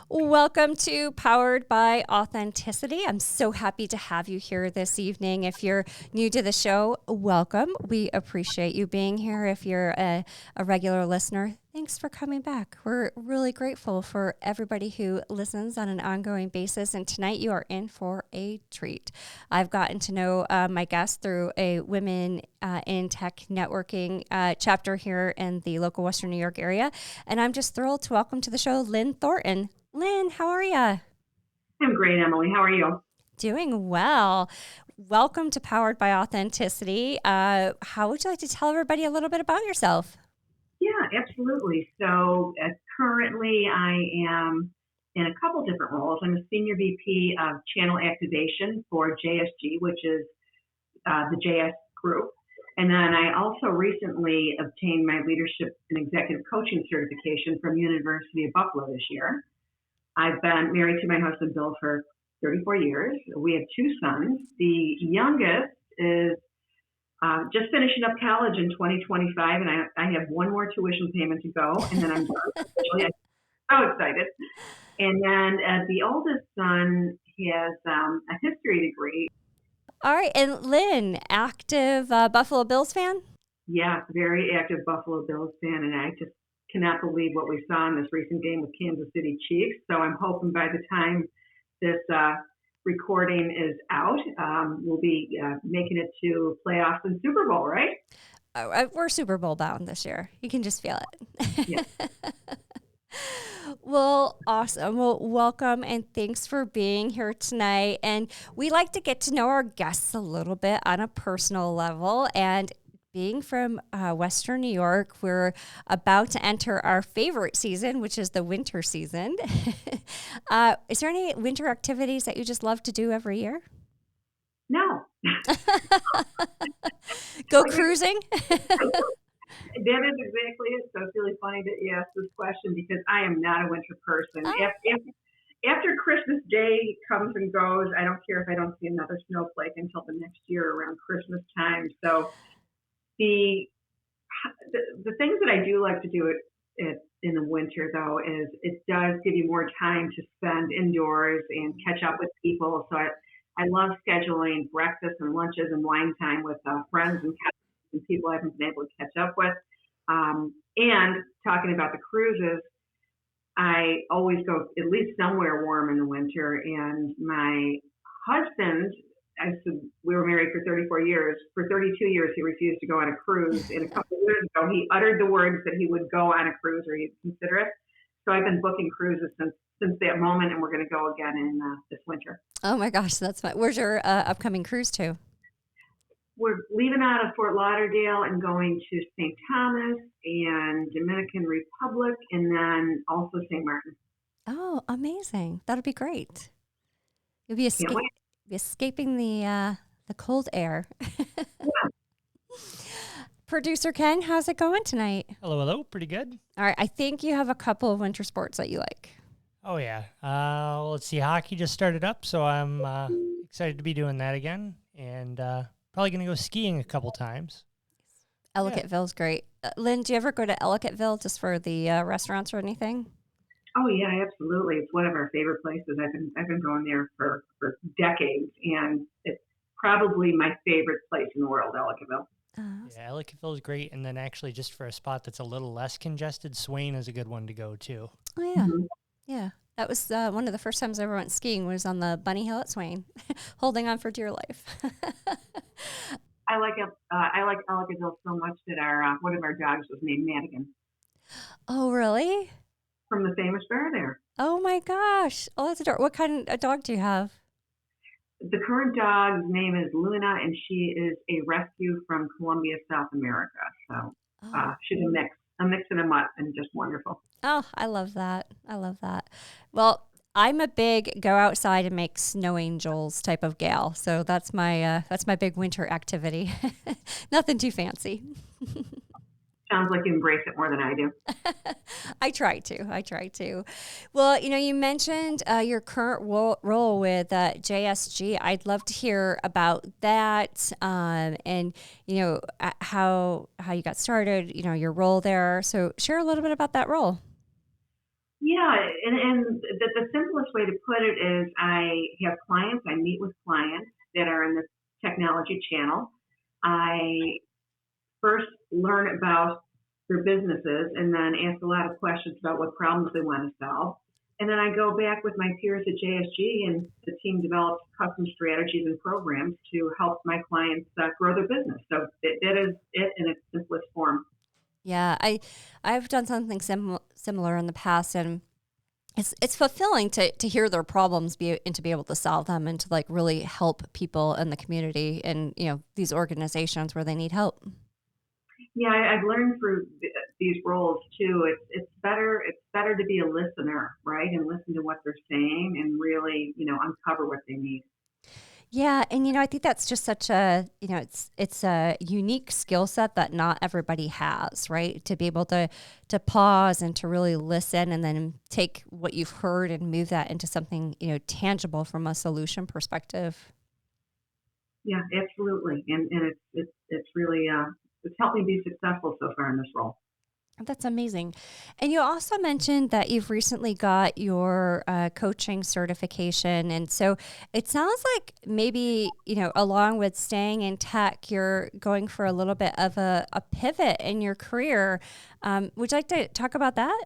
Welcome to Powered by Authenticity. I'm so happy to have you here this evening. If you're new to the show, welcome. We appreciate you being here. If you're a regular listener, thanks for coming back. We're really grateful for everybody who listens on an ongoing basis. And tonight you are in for a treat. I've gotten to know my guest through a Women in Tech Networking chapter here in the local Western New York area. And I'm just thrilled to welcome to the show Lynne Thornton. Lynne, how are you? I'm great, Emily. How are you? Doing well. Welcome to Powered by Authenticity. How would you like to tell everybody a little bit about yourself? Yeah, absolutely. So currently I am in a couple different roles. I'm a Senior VP of Channel Activation for JSG, which is the JS group. And then I also recently obtained my Leadership and Executive Coaching certification from University of Buffalo this year. I've been married to my husband, Bill, for 34 years. We have two sons. The youngest is just finishing up college in 2025, and I have one more tuition payment to go, and then I'm done. I'm so excited. And then the oldest son has a history degree. All right. And Lynne, active Buffalo Bills fan? Yeah, very active Buffalo Bills fan, and I just cannot believe what we saw in this recent game with Kansas City Chiefs. So I'm hoping by the time this recording is out, we'll be making it to playoffs and Super Bowl, right? We're Super Bowl bound this year. You can just feel it. Yeah. Well, awesome. Well, welcome and thanks for being here tonight. And we like to get to know our guests a little bit on a personal level. And being from Western New York, we're about to enter our favorite season, which is the winter season. Is there any winter activities that you just love to do every year? No. Go cruising? That is exactly it. So it's really funny that you asked this question because I am not a winter person. Oh. After Christmas Day comes and goes, I don't care if I don't see another snowflake until the next year around Christmas time. So the things that I do like to do in the winter, though, is it does give you more time to spend indoors and catch up with people. So I love scheduling breakfast and lunches and wine time with friends and people I haven't been able to catch up with. And talking about the cruises, I always go at least somewhere warm in the winter. And my husband, we were married for 34 years. For 32 years, he refused to go on a cruise. And a couple of years ago, he uttered the words that he would go on a cruise or he'd consider it. So I've been booking cruises since that moment, and we're going to go again in this winter. Oh my gosh, that's fun. Where's your upcoming cruise to? We're leaving out of Fort Lauderdale and going to St. Thomas and Dominican Republic, and then also St. Martin. Oh, amazing. That'll be great. You'll be escaping the cold air. Yeah. Producer Ken, how's it going tonight? Hello. Pretty good. All right. I think you have a couple of winter sports that you like. Oh, yeah. Let's see. Hockey just started up, so I'm excited to be doing that again. And probably going to go skiing a couple times. Ellicottville's great. Lynne, do you ever go to Ellicottville just for the restaurants or anything? Oh yeah, absolutely. It's one of our favorite places. I've been going there for decades, and it's probably my favorite place in the world, Ellicottville. Yeah, Ellicottville is great, and then actually just for a spot that's a little less congested, Swain is a good one to go to. Oh yeah, mm-hmm. Yeah. That was one of the first times I ever went skiing was on the Bunny Hill at Swain, holding on for dear life. I like Ellicottville so much that our one of our dogs was named Madigan. Oh really? From the famous bear there. Oh my gosh! Oh, that's adorable. What kind of dog do you have? The current dog's name is Luna, and she is a rescue from Colombia, South America. So she's a mix and a mutt, and just wonderful. Oh, I love that. Well, I'm a big go outside and make snow angels type of gal. So that's my big winter activity. Nothing too fancy. Sounds like you embrace it more than I do. I try to. Well, you mentioned your current role with JSG. I'd love to hear about that, and how you got started. Your role there. So share a little bit about that role. Yeah, and the simplest way to put it is I have clients, I meet with clients that are in the technology channel. I first learn about their businesses and then ask a lot of questions about what problems they want to solve. And then I go back with my peers at JSG and the team develops custom strategies and programs to help my clients grow their business. So that is it in its simplest form. Yeah, I've done something similar in the past, and it's fulfilling to hear their problems and to be able to solve them and to like really help people in the community and these organizations where they need help. Yeah, I've learned through these roles too. It's better to be a listener, right, and listen to what they're saying and really uncover what they need. Yeah, and I think that's just such a it's a unique skill set that not everybody has, right? To be able to pause and to really listen and then take what you've heard and move that into something tangible from a solution perspective. Yeah, absolutely, and it's really it's helped me be successful so far in this role. That's amazing. And you also mentioned that you've recently got your coaching certification. And so it sounds like maybe, along with staying in tech, you're going for a little bit of a pivot in your career. Would you like to talk about that?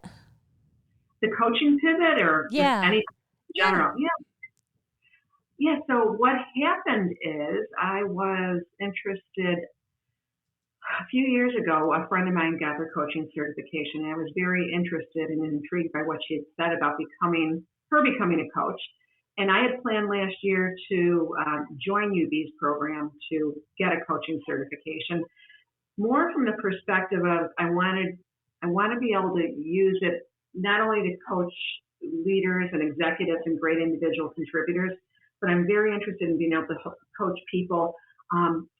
The coaching pivot or just Yeah. any in Yeah. general. Yeah, yeah. So what happened is I was interested a few years ago. A friend of mine got her coaching certification, and I was very interested and intrigued by what she had said about becoming a coach. And I had planned last year to join UB's program to get a coaching certification, more from the perspective of I want to be able to use it not only to coach leaders and executives and great individual contributors, but I'm very interested in being able to coach people,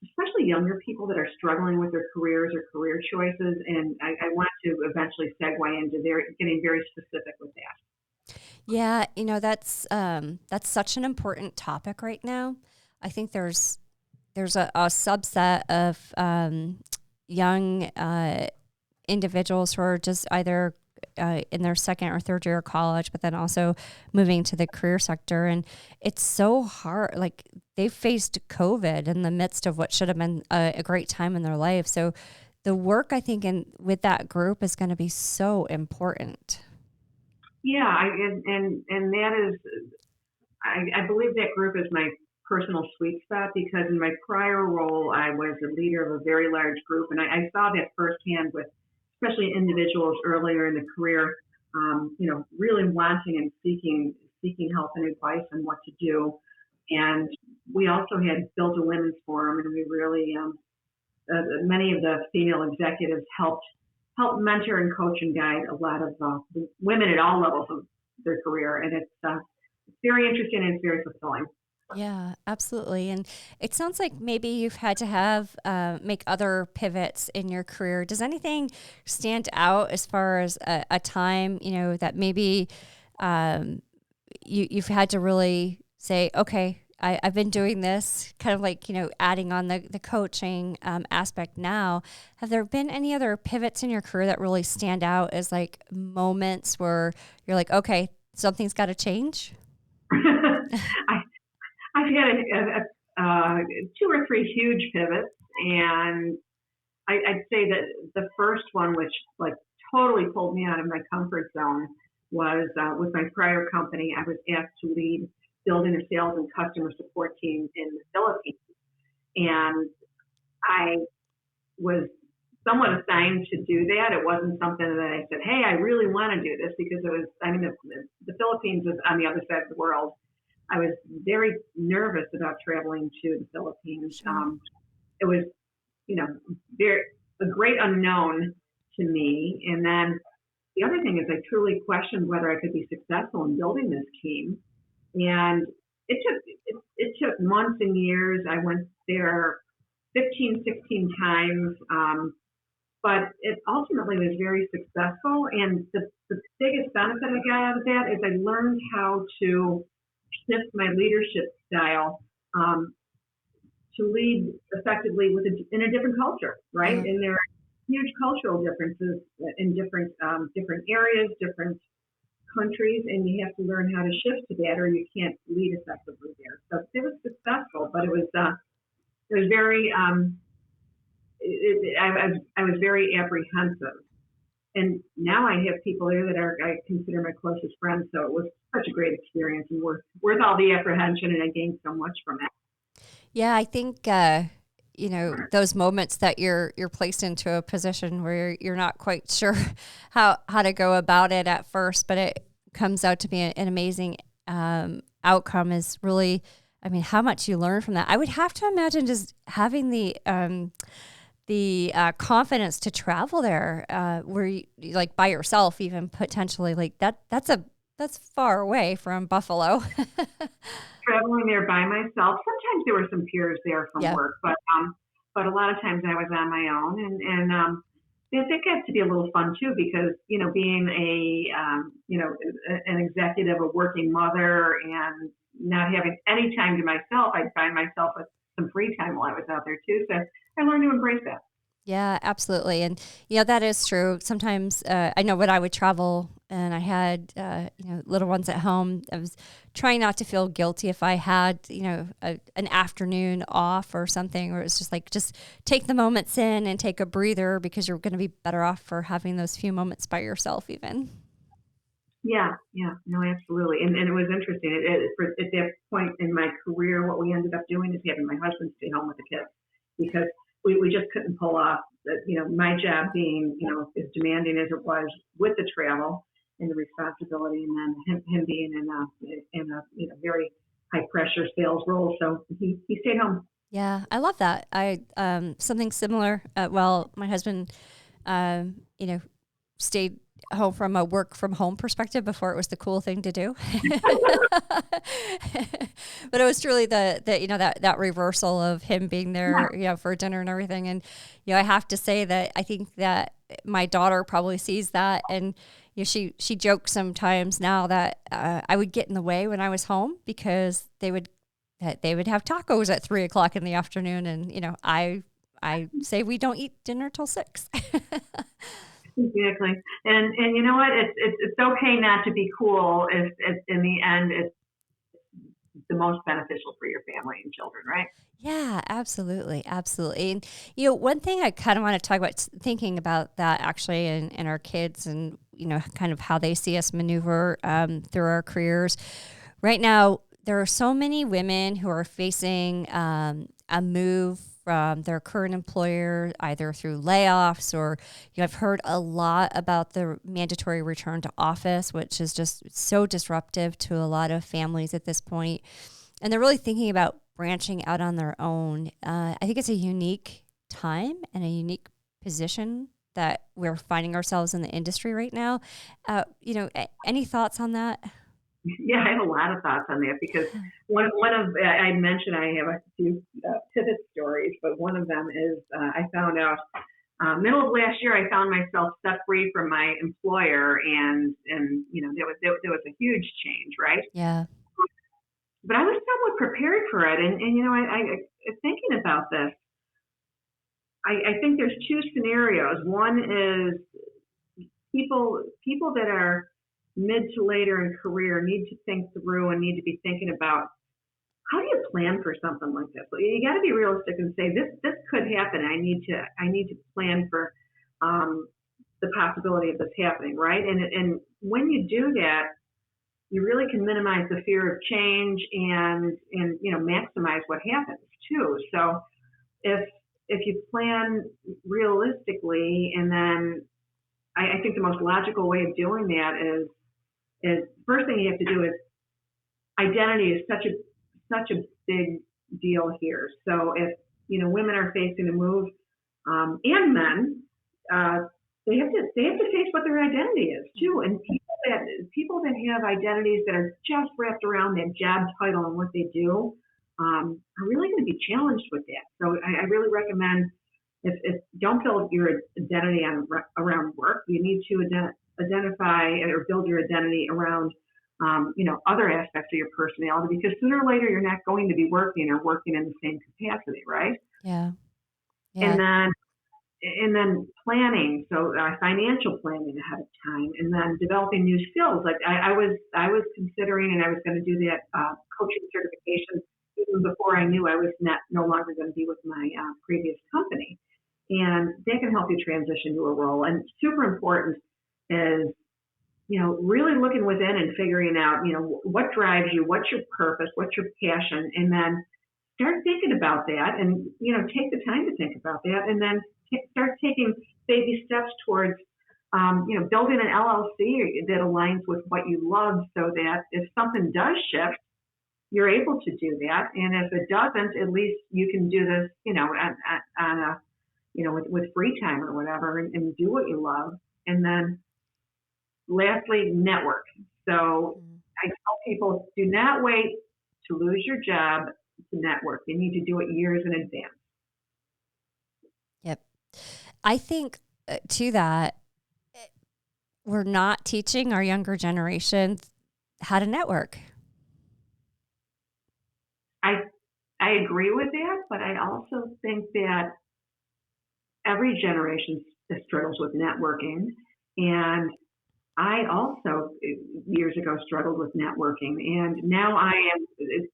especially younger people that are struggling with their careers or career choices. And I want to eventually segue into getting very specific with that. Yeah. That's such an important topic right now. I think there's a subset of young individuals who are just either in their second or third year of college, but then also moving to the career sector. And it's so hard. Like they faced COVID in the midst of what should have been a great time in their life. So the work I think with that group is going to be so important. Yeah, and that is I believe that group is my personal sweet spot because in my prior role, I was a leader of a very large group, and I saw that firsthand with especially individuals earlier in the career, really wanting and seeking help and advice on what to do. And we also had built a women's forum, and we really many of the female executives helped mentor and coach and guide a lot of women at all levels of their career, and it's very interesting and it's very fulfilling. Yeah, absolutely. And it sounds like maybe you've had to have make other pivots in your career. Does anything stand out as far as a time, that maybe you've had to really say, okay, I've been doing this, kind of like, adding on the coaching aspect now. Have there been any other pivots in your career that really stand out as like moments where you're like, okay, something's got to change? I, I've had two or three huge pivots, and I'd say that the first one, which like totally pulled me out of my comfort zone, was with my prior company. I was asked to lead building a sales and customer support team in the Philippines, and I was somewhat assigned to do that. It wasn't something that I said, "Hey, I really want to do this," because it was. I mean, the Philippines is on the other side of the world. I was very nervous about traveling to the Philippines. Sure. It was, you know, very a great unknown to me. And then the other thing is, I truly questioned whether I could be successful in building this team. And it took months and years. I went there 15, 16 times. But it ultimately was very successful. And the biggest benefit I got out of that is I learned how to shift my leadership style to lead effectively in a different culture, right? Yeah. And there are huge cultural differences in different areas, different countries, and you have to learn how to shift to that, or you can't lead effectively there. So it was successful, but it was very I was very apprehensive. And now I have people there that I consider my closest friends. So it was such a great experience and worth all the apprehension, and I gained so much from it. Yeah, I think those moments that you're placed into a position where you're not quite sure how to go about it at first, but it comes out to be an amazing outcome is really, I mean, how much you learn from that. I would have to imagine just having the confidence to travel there, where you, like by yourself, even potentially, like that's far away from Buffalo. Traveling there by myself. Sometimes there were some peers there from Yeah. work, but a lot of times I was on my own, and it gets to be a little fun too, because being an executive, a working mother, and not having any time to myself, I'd find myself with some free time while I was out there too. So I learned to embrace that. Yeah, absolutely. And, that is true. Sometimes I know when I would travel and I had, little ones at home, I was trying not to feel guilty if I had, an afternoon off or something, where it was just like, just take the moments in and take a breather, because you're going to be better off for having those few moments by yourself even. Yeah, no, absolutely. And it was interesting. At that point in my career, what we ended up doing is having my husband stay home with the kids, because we just couldn't pull off, my job being, as demanding as it was with the travel and the responsibility, and then him being in a very high pressure sales role. So he stayed home. Yeah, I love that. I something similar. Well, my husband, stayed home from a work from home perspective before it was the cool thing to do. But it was truly that reversal of him being there, for dinner and everything. And, I have to say that I think that my daughter probably sees that. And, she jokes sometimes now that I would get in the way when I was home, because they would have tacos at 3:00 in the afternoon. And, I say we don't eat dinner till 6. Exactly. And you know what? It's okay not to be cool if in the end it's the most beneficial for your family and children, right? Yeah, absolutely. Absolutely. And, one thing I kind of want to talk about, thinking about that actually, and our kids, and, kind of how they see us maneuver through our careers. Right now, there are so many women who are facing a move from their current employer, either through layoffs or, I've heard a lot about the mandatory return to office, which is just so disruptive to a lot of families at this point. And they're really thinking about branching out on their own. I think it's a unique time and a unique position that we're finding ourselves in the industry right now. Any thoughts on that? Yeah, I have a lot of thoughts on that, because one of I mentioned I have a few pivot stories, but one of them is I found out middle of last year I found myself set free from my employer, and there was a huge change, right? Yeah. But I was somewhat prepared for it, and I thinking about this, I think there's two scenarios. One is people that are mid to later in career need to think through and need to be thinking about, how do you plan for something like this? Well, you got to be realistic and say, this could happen. I need to plan for the possibility of this happening, right? And when you do that, you really can minimize the fear of change, and maximize what happens too. So if you plan realistically, and then I think the most logical way of doing that is first thing you have to do is, identity is such a big deal here. So if women are facing a move, and men, they have to face what their identity is too. And people that have identities that are just wrapped around that job title and what they do, are really going to be challenged with that. So I really recommend, if don't build your identity around work, you need to identify or build your identity around other aspects of your personality, because sooner or later you're not going to be working in the same capacity, right? Yeah. And then and then planning, so financial planning ahead of time, and then developing new skills. Like I was considering, and I was going to do that coaching certification even before I knew I was no longer going to be with my previous company. And that can help you transition to a role. And super important is, really looking within and figuring out, what drives you, what's your purpose, what's your passion, and then start thinking about that, and take the time to think about that, and then start taking baby steps towards building an LLC that aligns with what you love, so that if something does shift, you're able to do that. And if it doesn't, at least you can do this, on a, with free time or whatever, and do what you love. And then lastly, network. So I tell people, do not wait to lose your job to network. You need to do it years in advance. Yep. I think to that, we're not teaching our younger generation how to network. I agree with that, but I also think that every generation struggles with networking. And I also years ago struggled with networking, and now I am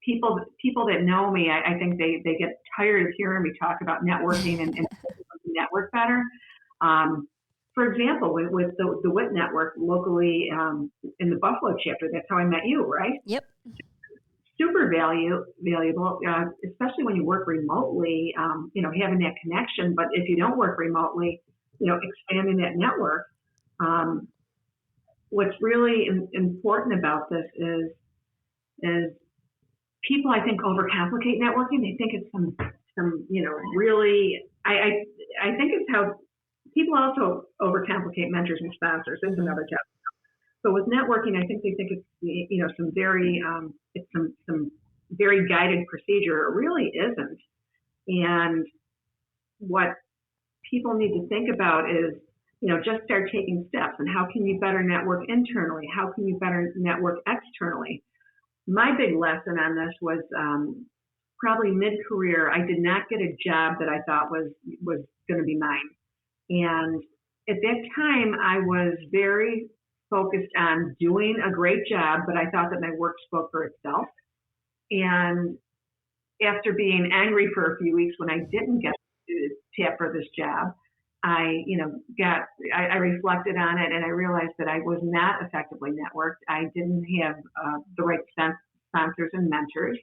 people that know me. I think they get tired of hearing me talk about networking and network better. For example, with the WIT network locally in the Buffalo chapter, that's how I met you, right? Yep. Super valuable, especially when you work remotely. Having that connection. But if you don't work remotely, expanding that network. What's really important about this is people, I think, overcomplicate networking. They think it's some really. I think it's how people also overcomplicate mentors and sponsors. It's another topic. So with networking, I think they think it's some very it's some very guided procedure. It really isn't. And what people need to think about is, just start taking steps. And how can you better network internally? How can you better network externally? My big lesson on this was probably mid-career. I did not get a job that I thought was going to be mine. And at that time, I was very focused on doing a great job, but I thought that my work spoke for itself. And after being angry for a few weeks when I didn't get to tap for this job, I reflected on it, and I realized that I was not effectively networked. I didn't have the right sponsors and mentors,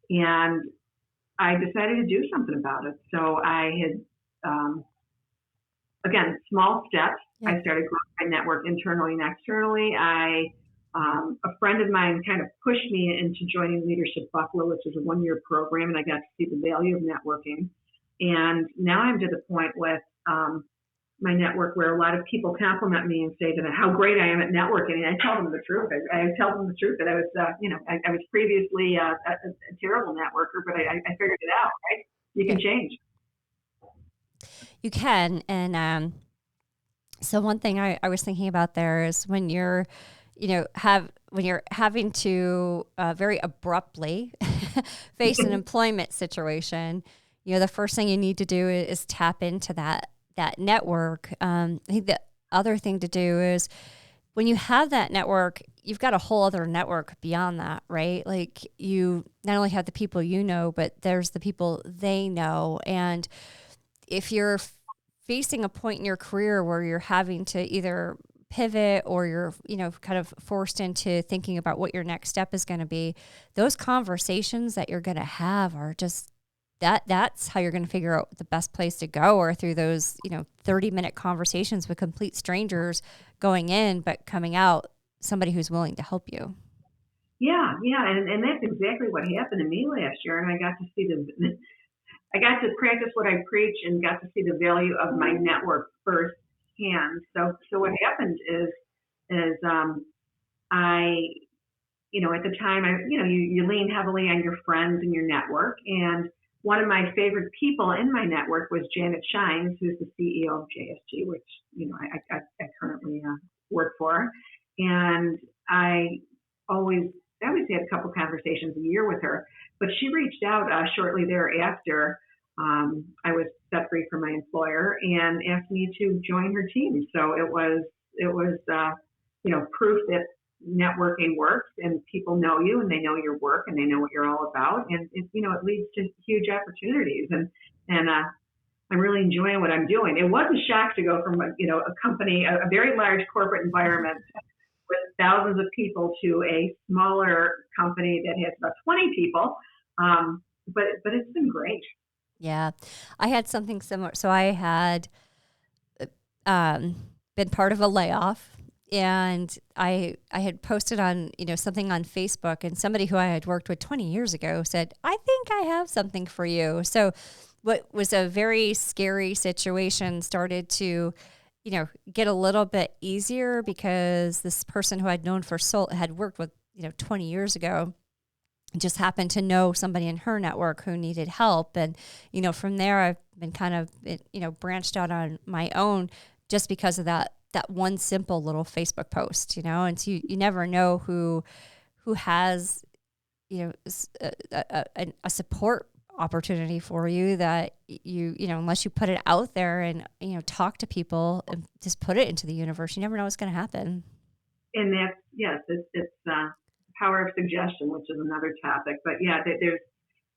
and I decided to do something about it. So I had, again, small steps. Yeah. I started growing my network internally and externally. A friend of mine kind of pushed me into joining Leadership Buffalo, which is a 1-year program, and I got to see the value of networking. And now I'm to the point with my network where a lot of people compliment me and say that how great I am at networking, and I tell them the truth. I tell them the truth that I was, I was previously a terrible networker, but I figured it out. Right? You can change. You can, and so one thing I was thinking about there is when you're, when you're having to very abruptly face an employment situation, the first thing you need to do is tap into that network. I think the other thing to do is when you have that network, you've got a whole other network beyond that, right? Like you not only have the people but there's the people they know. And if you're facing a point in your career where you're having to either pivot or you're, kind of forced into thinking about what your next step is going to be, those conversations that you're going to have are just that's how you're going to figure out the best place to go, or through those, 30-minute conversations with complete strangers going in, but coming out somebody who's willing to help you. Yeah. And that's exactly what happened to me last year. And I got to see I got to practice what I preach and got to see the value of my network firsthand. So what happened is I, at the time, you lean heavily on your friends and your network. And one of my favorite people in my network was Janet Shines, who's the CEO of JSG, which, I currently work for. And I always had a couple conversations a year with her, but she reached out shortly thereafter I was set free from my employer and asked me to join her team. So it was proof that networking works and people know you and they know your work and they know what you're all about. And it leads to huge opportunities. And I'm really enjoying what I'm doing. It was a shock to go from a company, a very large corporate environment with thousands of people, to a smaller company that has about 20 people. But it's been great. Yeah, I had something similar. So I had been part of a layoff, and I had posted on something on Facebook, and somebody who I had worked with 20 years ago said, "I think I have something for you." So what was a very scary situation started to get a little bit easier, because this person who I'd known had worked with 20 years ago just happened to know somebody in her network who needed help. And, from there I've been kind of, branched out on my own, just because of that one simple little Facebook post, and so you never know who has, a support opportunity for you that unless you put it out there and, talk to people and just put it into the universe, you never know what's going to happen. And that's, yes, it's power of suggestion, which is another topic. But yeah,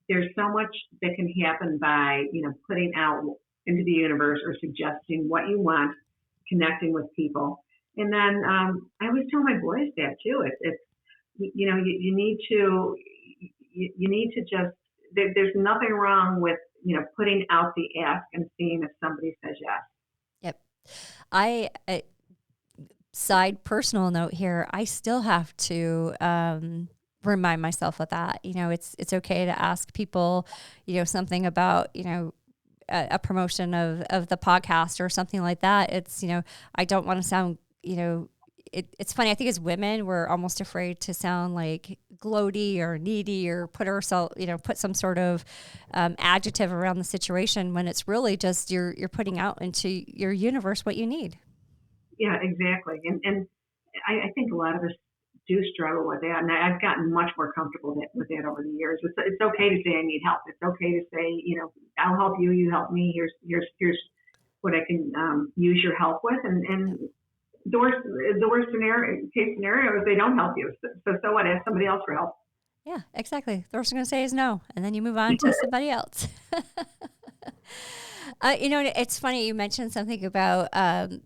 there's so much that can happen by putting out into the universe or suggesting what you want, connecting with people. And then I always tell my boys that too. It's you need to just there's nothing wrong with putting out the ask and seeing if somebody says yes. Yep. I side personal note here, I still have to remind myself of that. It's okay to ask people, something about, a promotion of the podcast or something like that. It's, I don't want to sound, it's funny. I think as women, we're almost afraid to sound like gloaty or needy or put some sort of adjective around the situation, when it's really just you're putting out into your universe what you need. Yeah, exactly. And I think a lot of us do struggle with that. And I've gotten much more comfortable with that over the years. It's okay to say I need help. It's okay to say, I'll help you, you help me. Here's what I can use your help with. And the worst case scenario is they don't help you. So what? Ask somebody else for help. Yeah, exactly. The worst I'm going to say is no. And then you move on to somebody else. It's funny. You mentioned something about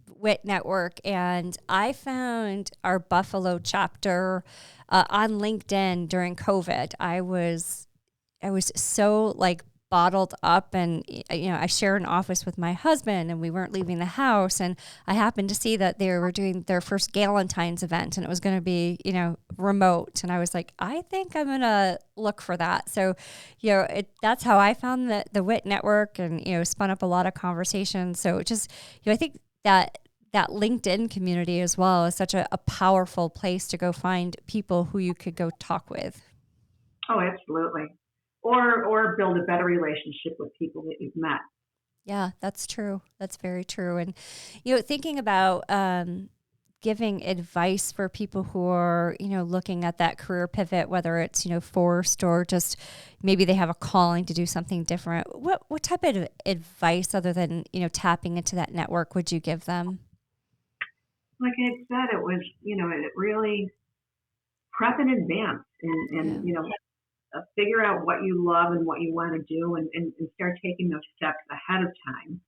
WIT Network, and I found our Buffalo chapter on LinkedIn during COVID. I was so bottled up, and I share an office with my husband, and we weren't leaving the house, and I happened to see that they were doing their first Galentine's event, and it was going to be remote, and I was like, I think I'm going to look for that. So that's how I found the WIT Network, and spun up a lot of conversations. So just I think that LinkedIn community as well is such a powerful place to go find people who you could go talk with. Oh, absolutely. Or build a better relationship with people that you've met. Yeah, that's true. That's very true. And, thinking about giving advice for people who are, looking at that career pivot, whether it's, forced or just maybe they have a calling to do something different. What type of advice, other than, tapping into that network, would you give them? Like I said, it was, it really prep in advance and figure out what you love and what you want to do and start taking those steps ahead of time.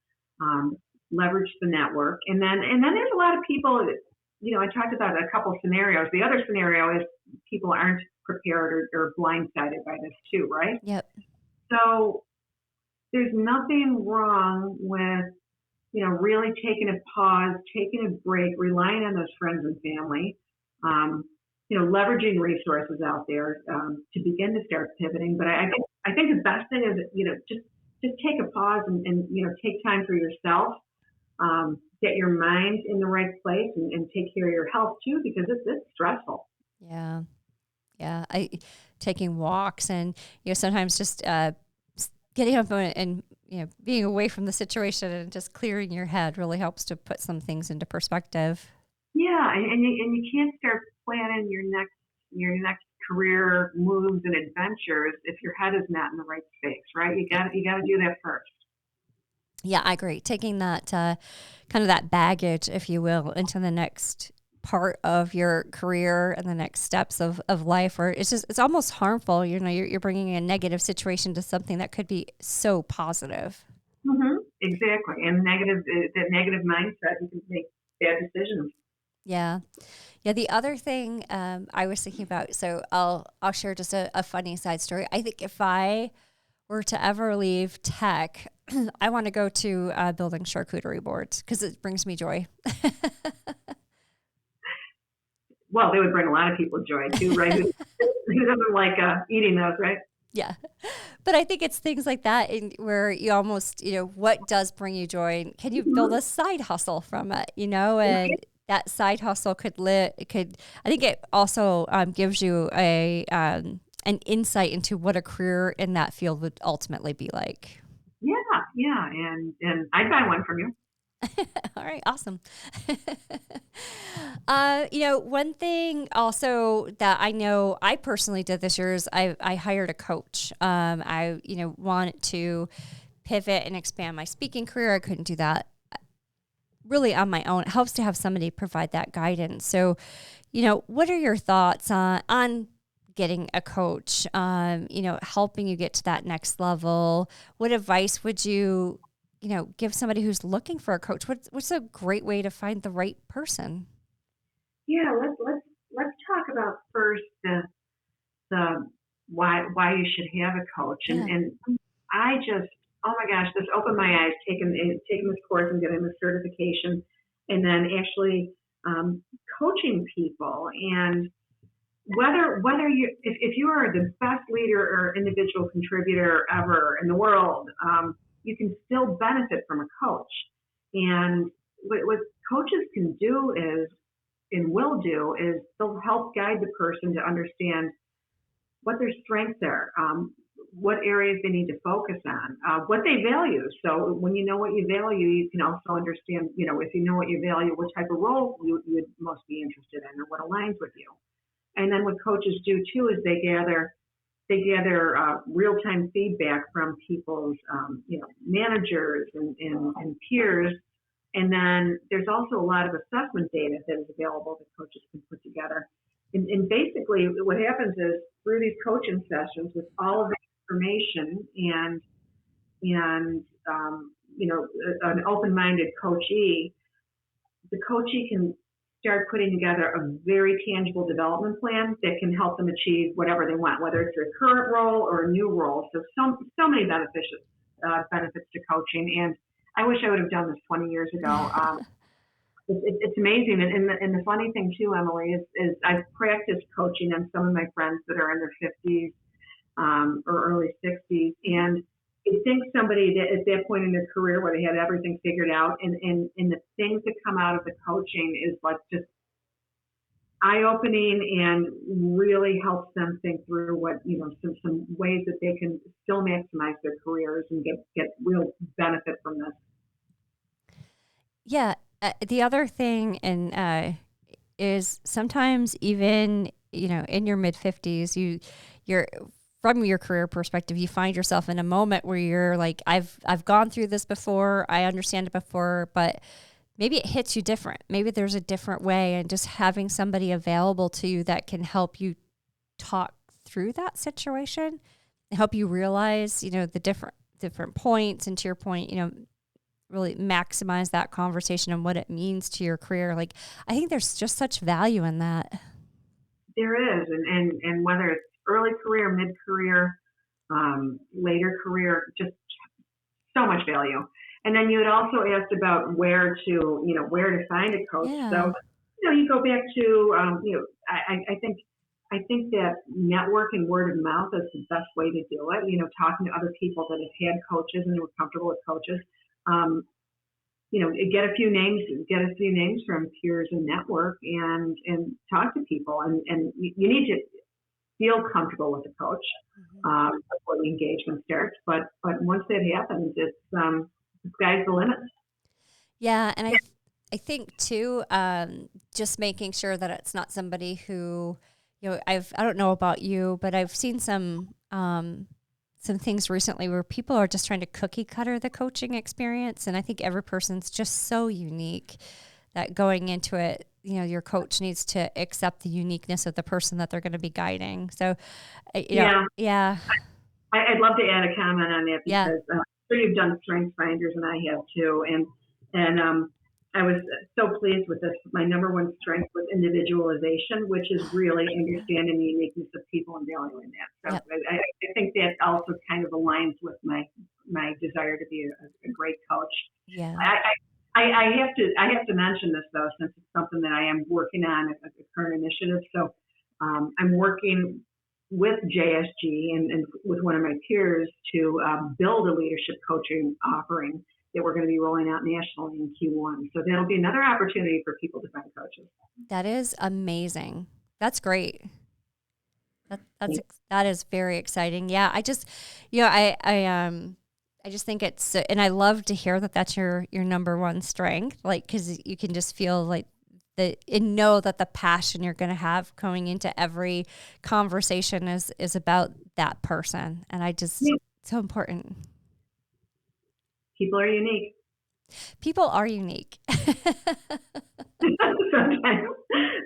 Leverage the network. And then there's a lot of people, I talked about a couple scenarios. The other scenario is people aren't prepared or blindsided by this too, right? Yep. So there's nothing wrong with, really taking a pause, taking a break, relying on those friends and family, leveraging resources out there to begin to start pivoting. But I think the best thing is, just take a pause and take time for yourself, get your mind in the right place and take care of your health too, because it's stressful. Yeah. Yeah. Taking walks and, sometimes just getting up and being away from the situation and just clearing your head really helps to put some things into perspective. Yeah, and you can't start planning your next career moves and adventures if your head is not in the right space, right? You got to do that first. Yeah, I agree. Taking that kind of that baggage, if you will, into the next part of your career and the next steps of life, where it's almost harmful. You're bringing a negative situation to something that could be so positive. Mm-hmm. Exactly. And that negative mindset, you can make bad decisions. Yeah. Yeah. The other thing I was thinking about, so I'll share just a funny side story. I think if I were to ever leave tech, I want to go to building charcuterie boards because it brings me joy. Well, they would bring a lot of people joy too, right? Who doesn't like eating those, right? Yeah. But I think it's things like that where you almost, what does bring you joy? And can you build a side hustle from it, and that side hustle I think it also gives you an insight into what a career in that field would ultimately be like. Yeah. And I'd buy one from you. All right, awesome. One thing also that I know I personally did this year is I hired a coach. I wanted to pivot and expand my speaking career. I couldn't do that really on my own. It helps to have somebody provide that guidance. So, what are your thoughts on getting a coach? Helping you get to that next level. What advice would you give somebody who's looking for a coach? What's a great way to find the right person? Yeah, let's talk about first the why you should have a coach. Yeah. And I just, oh my gosh, this opened my eyes taking this course and getting the certification, and then actually coaching people. And whether if you are the best leader or individual contributor ever in the world, you can still benefit from a coach. And what coaches can do is and will do is they'll help guide the person to understand what their strengths are, what areas they need to focus on, what they value. So when you know what you value, you can also understand, if you know what you value, what type of role you would most be interested in or what aligns with you. And then what coaches do too is they gather real-time feedback from people's managers and peers. And then there's also a lot of assessment data that is available that coaches can put together. And basically what happens is through these coaching sessions with all of the information and an open-minded coachee, the coachee can start putting together a very tangible development plan that can help them achieve whatever they want, whether it's their current role or a new role. So many benefits to coaching. And I wish I would have done this 20 years ago. It's amazing. And the funny thing too, Emily, is I've practiced coaching on some of my friends that are in their 50s or early 60s. And I think somebody that at that point in their career where they had everything figured out and the things that come out of the coaching is like just eye-opening and really helps them think through what, some ways that they can still maximize their careers and get real benefit from this. Yeah. The other thing is sometimes even, in your mid 50s, you're from your career perspective, you find yourself in a moment where you're like, I've gone through this before, I understand it before, but maybe it hits you different. Maybe there's a different way, and just having somebody available to you that can help you talk through that situation, help you realize, the different points, and to your point, really maximize that conversation and what it means to your career. Like, I think there's just such value in that. There is, and whether it's early career, mid-career, later career, just so much value. And then you had also asked about where to find a coach. Yeah. So, you go back to, I think that network and word of mouth is the best way to do it. Talking to other people that have had coaches and who are comfortable with coaches. Get a few names from peers and network and talk to people. And you need to feel comfortable with the coach before the engagement starts. But once that happens, it's sky's the limit. Yeah, and I think too, just making sure that it's not somebody who, I don't know about you, but I've seen some things recently where people are just trying to cookie cutter the coaching experience. And I think every person's just so unique that going into it, your coach needs to accept the uniqueness of the person that they're going to be guiding. So, yeah. I'd love to add a comment on that Yeah. because I'm sure you've done strengths finders and I have too. And I was so pleased with this. My number one strength was individualization, which is really understanding the uniqueness of people and valuing that. So I think that also kind of aligns with my desire to be a great coach. Yeah. I have to mention this though, since it's something that I am working on as a current initiative. So I'm working with JSG and with one of my peers to build a leadership coaching offering that we're going to be rolling out nationally in Q1. So that'll be another opportunity for people to find coaches. That is amazing. That's great. That is very exciting. Yeah, I just, I just think it's, and I love to hear that that's your number one strength, like, because you can just feel like and know that the passion you're going to have going into every conversation is about that person. And I just, so important. People are unique. People are unique. Sometimes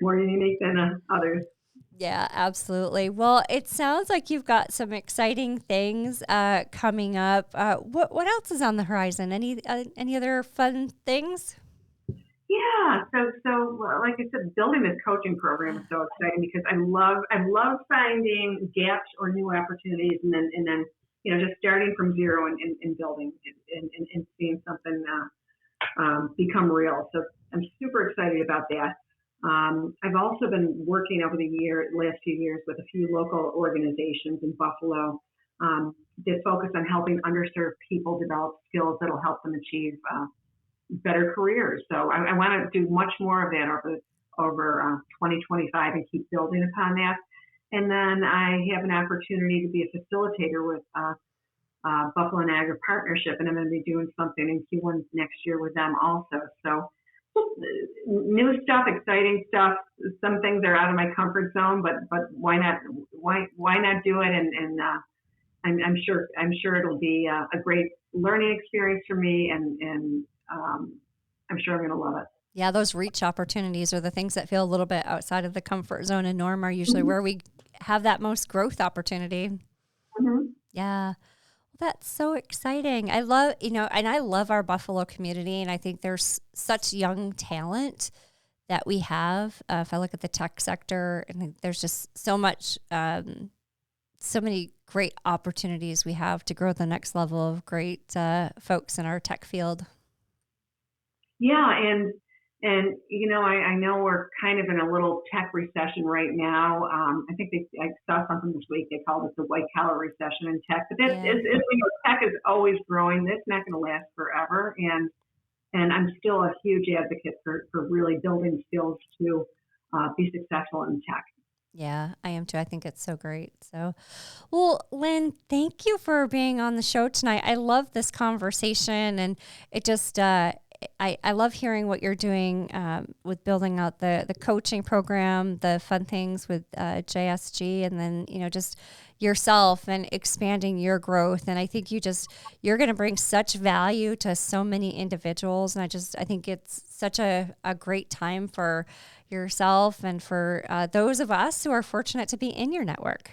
more unique than others. Yeah, absolutely. Well, it sounds like you've got some exciting things coming up. What else is on the horizon? Any other fun things? Yeah, so like I said, building this coaching program is so exciting because I love finding gaps or new opportunities, and then just starting from zero and building and seeing something become real. So I'm super excited about that. I've also been working over the last few years with a few local organizations in Buffalo that focus on helping underserved people develop skills that'll help them achieve better careers. So I want to do much more of that over 2025 and keep building upon that. And then I have an opportunity to be a facilitator with Buffalo Niagara Partnership, and I'm going to be doing something in Q1 next year with them also. So new stuff, exciting stuff. Some things are out of my comfort zone, but why not? Why not do it? And I'm sure it'll be a great learning experience for me, and I'm sure I'm going to love it. Yeah, those reach opportunities are the things that feel a little bit outside of the comfort zone and norm are usually where we have that most growth opportunity. Mm-hmm. Yeah. That's so exciting. I love, and I love our Buffalo community, and I think there's such young talent that we have. If I look at the tech sector, and there's just so much, so many great opportunities we have to grow the next level of great folks in our tech field. Yeah, and I know we're kind of in a little tech recession right now. I think I saw something this week. They called it the white collar recession in tech. But tech is always growing. It's not going to last forever. And I'm still a huge advocate for really building skills to be successful in tech. Yeah, I am too. I think it's so great. So, well, Lynne, thank you for being on the show tonight. I love this conversation, and it just, I love hearing what you're doing with building out the coaching program, the fun things with JSG, and then, just yourself and expanding your growth. And I think you're going to bring such value to so many individuals. And I think it's such a great time for yourself and for those of us who are fortunate to be in your network.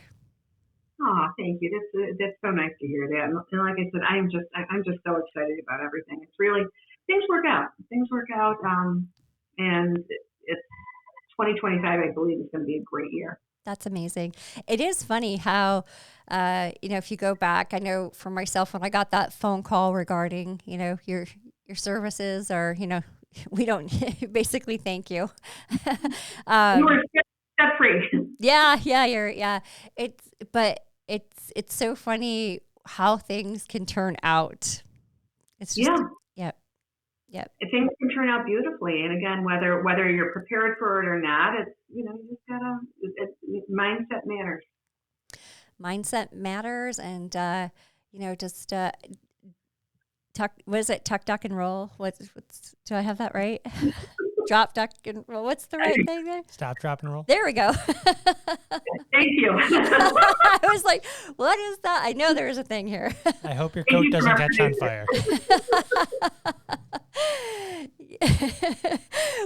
Oh, thank you. That's so nice to hear that. And like I said, I'm just so excited about everything. It's really, things work out. And it's 2025, I believe, is going to be a great year. That's amazing. It is funny how, if you go back, I know for myself, when I got that phone call regarding, your services, or, we don't basically thank you. You were step free. Yeah. It's so funny how things can turn out. It's just, Yep. Things can turn out beautifully. And again, whether you're prepared for it or not, it's, you just gotta, mindset matters. Mindset matters. And, just, tuck, what is it? Tuck, duck, and roll. What's do I have that right? Drop, duck, and roll. What's the right thing there? Stop, drop, and roll. There we go. Thank you. I was like, what is that? I know there's a thing here. I hope your coat doesn't catch on fire.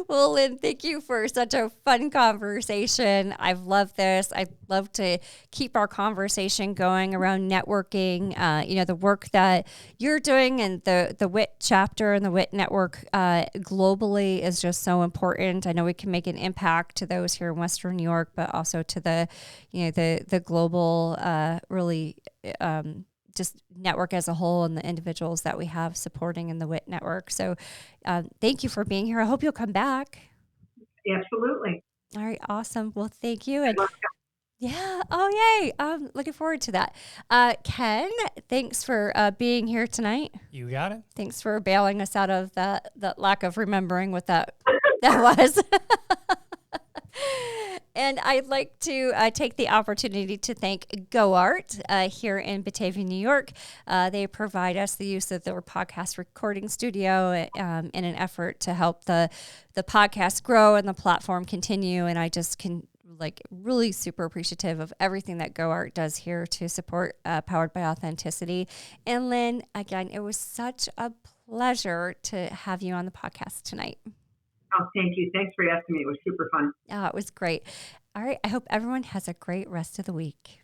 Well, Lynn, thank you for such a fun conversation. I've loved this. I'd love to keep our conversation going around networking. The work that you're doing and the WIT chapter and the WIT network globally is just so important. I know we can make an impact to those here in Western New York, but also to the global just network as a whole and the individuals that we have supporting in the WIT network. So thank you for being here. I hope you'll come back. Absolutely. All right. Awesome. Well, thank you. And yeah. Oh, yay. I'm looking forward to that. Ken, thanks for being here tonight. You got it. Thanks for bailing us out of that lack of remembering what that was. And I'd like to take the opportunity to thank GoArt here in Batavia, New York. They provide us the use of their podcast recording studio in an effort to help the podcast grow and the platform continue. And I just can really super appreciative of everything that GoArt does here to support Powered by Authenticity. And Lynn, again, it was such a pleasure to have you on the podcast tonight. Oh, thank you. Thanks for asking me. It was super fun. Oh, it was great. All right. I hope everyone has a great rest of the week.